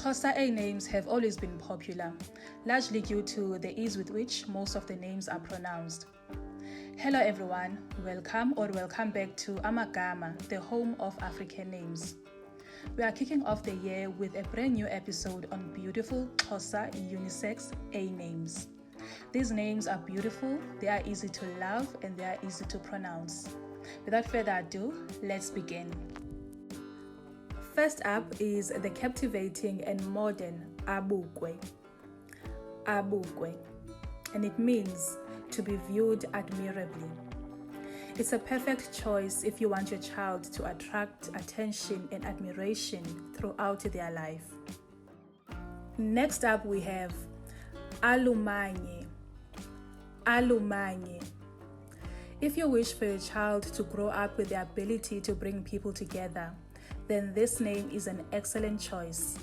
Xhosa A names have always been popular, largely due to the ease with which most of the names are pronounced. Hello everyone, welcome back to Amagama, the home of African names. We are kicking off the year with a brand new episode on beautiful Xhosa Unisex A names. These names are beautiful, they are easy to love, and they are easy to pronounce. Without further ado, let's begin. First up is the captivating and modern Abukwe. Abukwe, and it means to be viewed admirably. It's a perfect choice if you want your child to attract attention and admiration throughout their life. Next up we have Alumanye. Alumanye. If you wish for your child to grow up with the ability to bring people together, then this name is an excellent choice.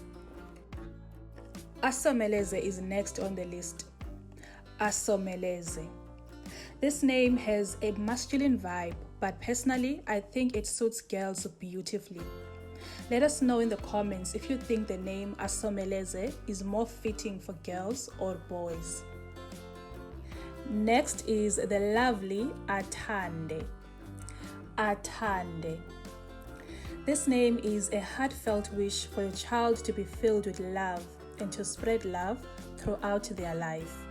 Asomeleze is next on the list. Asomeleze. This name has a masculine vibe, but personally, I think it suits girls beautifully. Let us know in the comments if you think the name Asomeleze is more fitting for girls or boys. Next is the lovely Athande. Athande. This name is a heartfelt wish for your child to be filled with love and to spread love throughout their life.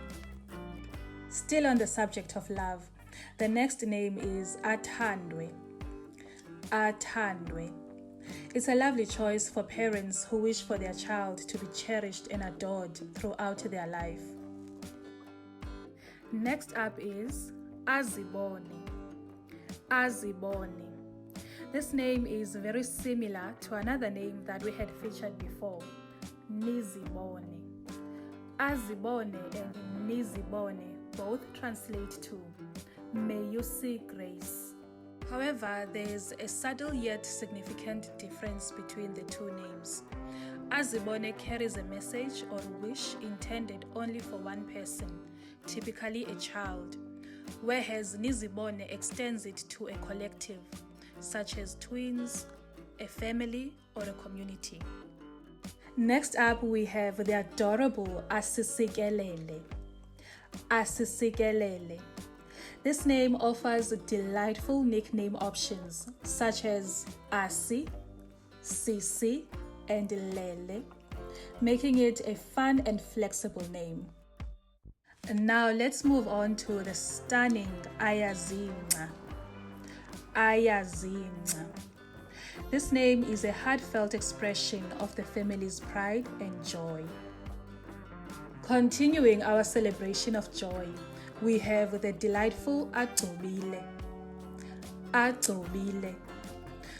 Still on the subject of love, the next name is Athandwe. Athandwe. It's a lovely choice for parents who wish for their child to be cherished and adored throughout their life. Next up is Azibone. Azibone. This name is very similar to another name that we had featured before, Nizibone. Azibone and Nizibone both translate to may you see grace. However, there is a subtle yet significant difference between the two names. Azibone carries a message or wish intended only for one person, typically a child, whereas Nizibone extends it to a collective, such as twins, a family, or a community. Next up, we have the adorable Asisikelele. Asisikelele. This name offers delightful nickname options such as Asi, Sisi, and Lele, making it a fun and flexible name. And now let's move on to the stunning Ayazinca. Ayazinca. This name is a heartfelt expression of the family's pride and joy. Continuing our celebration of joy, we have the delightful Agcobile. Agcobile,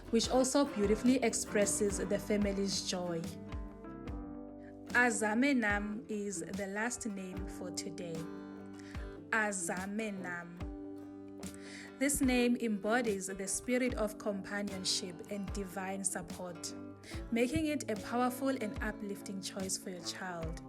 which also beautifully expresses the family's joy. Azamenam is the last name for today. Azamenam. This name embodies the spirit of companionship and divine support, making it a powerful and uplifting choice for your child.